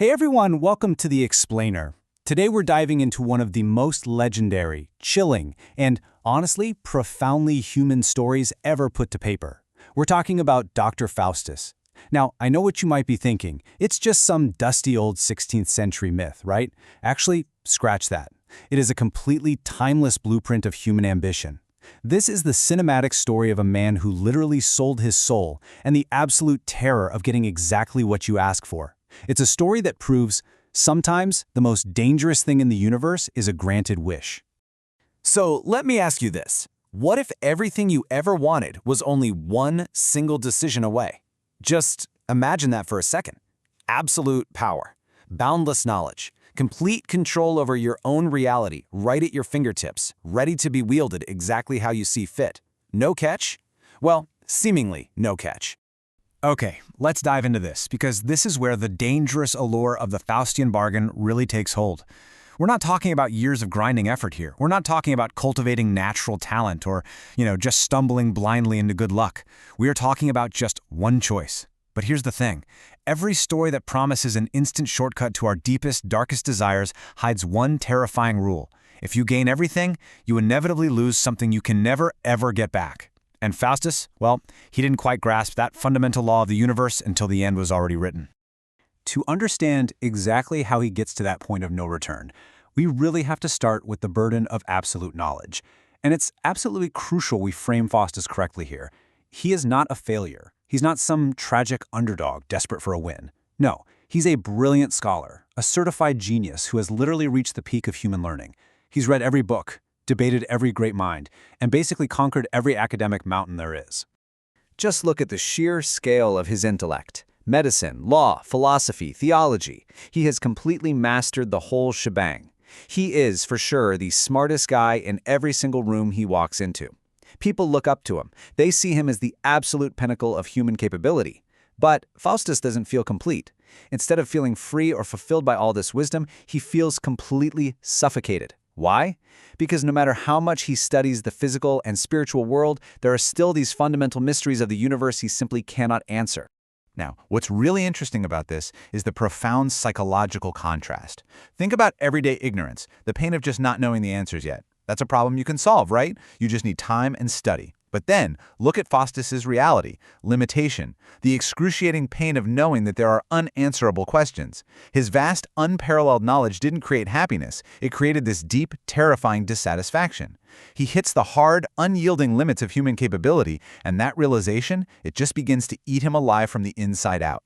Hey everyone, welcome to The Explainer. Today we're diving into one of the most legendary, chilling, and honestly, profoundly human stories ever put to paper. We're talking about Dr. Faustus. Now, I know what you might be thinking. It's just some dusty old 16th century myth, right? Actually, scratch that. It is a completely timeless blueprint of human ambition. This is the cinematic story of a man who literally sold his soul and the absolute terror of getting exactly what you ask for. It's a story that proves sometimes the most dangerous thing in the universe is a granted wish. So let me ask you this. What if everything you ever wanted was only one single decision away? Just imagine that for a second. Absolute power, boundless knowledge, complete control over your own reality right at your fingertips, ready to be wielded exactly how you see fit. No catch? Well, seemingly no catch. Okay, let's dive into this, because this is where the dangerous allure of the Faustian bargain really takes hold. We're not talking about years of grinding effort here. We're not talking about cultivating natural talent or, just stumbling blindly into good luck. We are talking about just one choice. But here's the thing. Every story that promises an instant shortcut to our deepest, darkest desires hides one terrifying rule. If you gain everything, you inevitably lose something you can never, ever get back. And Faustus, well, he didn't quite grasp that fundamental law of the universe until the end was already written. To understand exactly how he gets to that point of no return, we really have to start with the burden of absolute knowledge. And it's absolutely crucial we frame Faustus correctly here. He is not a failure. He's not some tragic underdog desperate for a win. No, he's a brilliant scholar, a certified genius who has literally reached the peak of human learning. He's read every book, debated every great mind, and basically conquered every academic mountain there is. Just look at the sheer scale of his intellect. Medicine, law, philosophy, theology. He has completely mastered the whole shebang. He is, for sure, the smartest guy in every single room he walks into. People look up to him. They see him as the absolute pinnacle of human capability. But Faustus doesn't feel complete. Instead of feeling free or fulfilled by all this wisdom, he feels completely suffocated. Why? Because no matter how much he studies the physical and spiritual world, there are still these fundamental mysteries of the universe he simply cannot answer. Now, what's really interesting about this is the profound psychological contrast. Think about everyday ignorance, the pain of just not knowing the answers yet. That's a problem you can solve, right? You just need time and study. But then, look at Faustus's reality, limitation, the excruciating pain of knowing that there are unanswerable questions. His vast, unparalleled knowledge didn't create happiness. It created this deep, terrifying dissatisfaction. He hits the hard, unyielding limits of human capability, and that realization, it just begins to eat him alive from the inside out.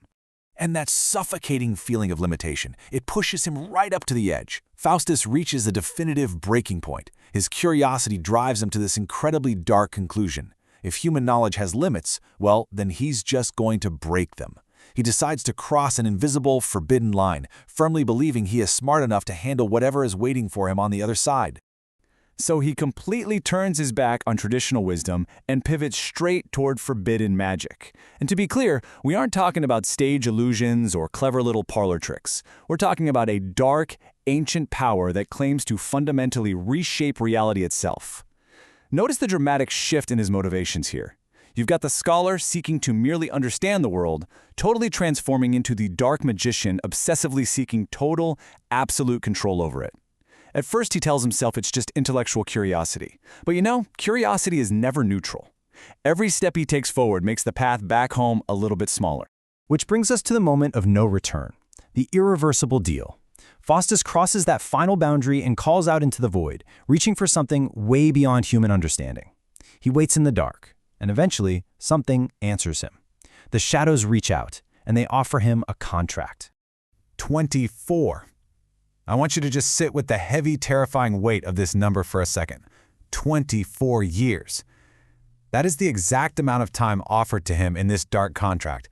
And that suffocating feeling of limitation, it pushes him right up to the edge. Faustus reaches a definitive breaking point. His curiosity drives him to this incredibly dark conclusion. If human knowledge has limits, well, then he's just going to break them. He decides to cross an invisible, forbidden line, firmly believing he is smart enough to handle whatever is waiting for him on the other side. So he completely turns his back on traditional wisdom and pivots straight toward forbidden magic. And to be clear, we aren't talking about stage illusions or clever little parlor tricks. We're talking about a dark, ancient power that claims to fundamentally reshape reality itself. Notice the dramatic shift in his motivations here. You've got the scholar seeking to merely understand the world, totally transforming into the dark magician obsessively seeking total, absolute control over it. At first, he tells himself it's just intellectual curiosity. But curiosity is never neutral. Every step he takes forward makes the path back home a little bit smaller. Which brings us to the moment of no return, the irreversible deal. Faustus crosses that final boundary and calls out into the void, reaching for something way beyond human understanding. He waits in the dark, and eventually, something answers him. The shadows reach out, and they offer him a contract. 24. I want you to just sit with the heavy, terrifying weight of this number for a second. 24 years. That is the exact amount of time offered to him in this dark contract.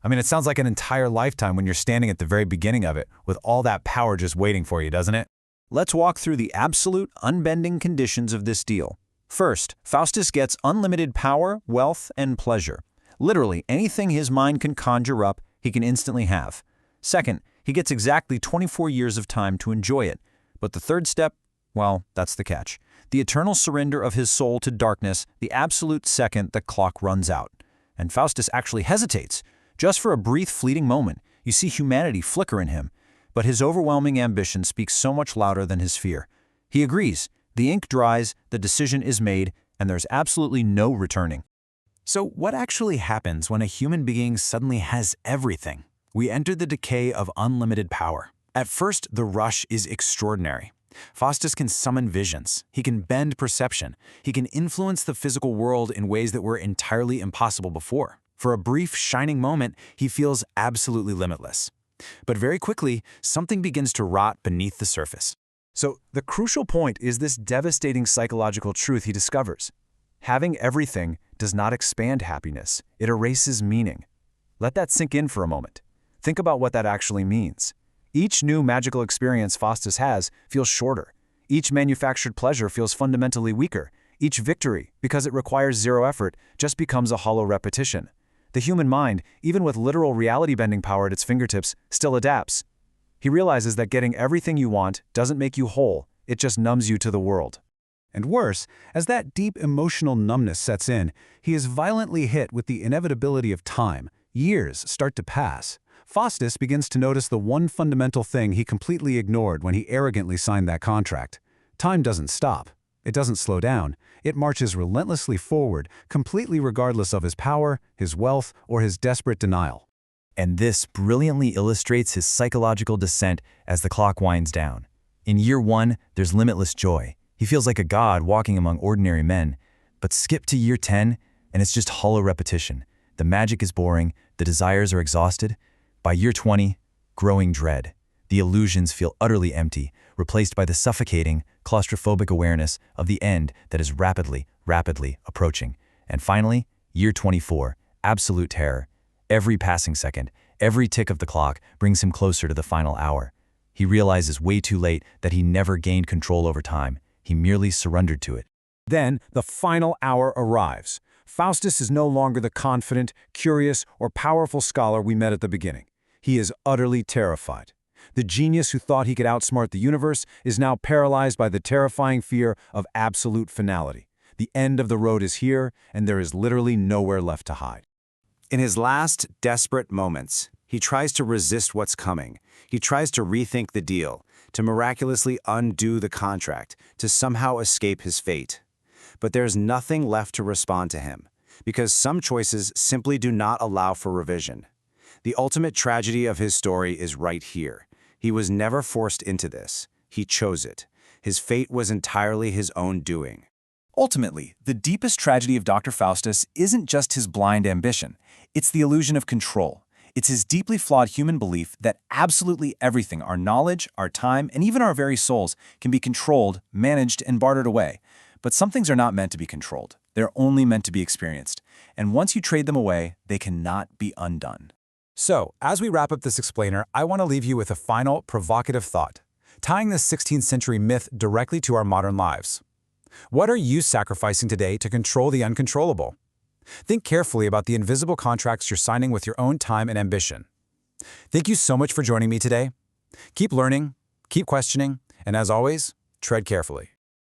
I mean, it sounds like an entire lifetime when you're standing at the very beginning of it, with all that power just waiting for you, doesn't it? Let's walk through the absolute, unbending conditions of this deal. First, Faustus gets unlimited power, wealth, and pleasure. Literally, anything his mind can conjure up, he can instantly have. Second, he gets exactly 24 years of time to enjoy it. But the third step, well, that's the catch. The eternal surrender of his soul to darkness the absolute second the clock runs out. And Faustus actually hesitates. Just for a brief, fleeting moment, You see humanity flicker in him, but his overwhelming ambition speaks so much louder than his fear. He agrees. The ink dries, the decision is made, and there's absolutely no returning. So what actually happens when a human being suddenly has everything? We enter the decay of unlimited power. At first, the rush is extraordinary. Faustus can summon visions. He can bend perception. He can influence the physical world in ways that were entirely impossible before. For a brief, shining moment, he feels absolutely limitless. But very quickly, something begins to rot beneath the surface. So the crucial point is this devastating psychological truth he discovers. Having everything does not expand happiness. It erases meaning. Let that sink in for a moment. Think about what that actually means. Each new magical experience Faustus has feels shorter. Each manufactured pleasure feels fundamentally weaker. Each victory, because it requires zero effort, just becomes a hollow repetition. The human mind, even with literal reality-bending power at its fingertips, still adapts. He realizes that getting everything you want doesn't make you whole, it just numbs you to the world. And worse, as that deep emotional numbness sets in, he is violently hit with the inevitability of time. Years start to pass. Faustus begins to notice the one fundamental thing he completely ignored when he arrogantly signed that contract. Time doesn't stop. It doesn't slow down. It marches relentlessly forward, completely regardless of his power, his wealth, or his desperate denial. And this brilliantly illustrates his psychological descent as the clock winds down. In year 1, there's limitless joy. He feels like a god walking among ordinary men. But skip to year 10, and it's just hollow repetition. The magic is boring, the desires are exhausted. By year 20, growing dread. The illusions feel utterly empty, replaced by the suffocating, claustrophobic awareness of the end that is rapidly approaching. And finally, year 24, absolute terror. Every passing second, every tick of the clock brings him closer to the final hour. He realizes way too late that he never gained control over time. He merely surrendered to it. Then the final hour arrives. Faustus is no longer the confident, curious, or powerful scholar we met at the beginning. He is utterly terrified. The genius who thought he could outsmart the universe is now paralyzed by the terrifying fear of absolute finality. The end of the road is here, and there is literally nowhere left to hide. In his last, desperate moments, he tries to resist what's coming. He tries to rethink the deal, to miraculously undo the contract, to somehow escape his fate. But there's nothing left to respond to him, because some choices simply do not allow for revision. The ultimate tragedy of his story is right here. He was never forced into this. He chose it. His fate was entirely his own doing. Ultimately, the deepest tragedy of Dr. Faustus isn't just his blind ambition. It's the illusion of control. It's his deeply flawed human belief that absolutely everything, our knowledge, our time, and even our very souls, can be controlled, managed, and bartered away. But some things are not meant to be controlled. They're only meant to be experienced. And once you trade them away, they cannot be undone. So, as we wrap up this explainer, I want to leave you with a final, provocative thought, tying this 16th century myth directly to our modern lives. What are you sacrificing today to control the uncontrollable? Think carefully about the invisible contracts you're signing with your own time and ambition. Thank you so much for joining me today. Keep learning, keep questioning, and as always, tread carefully.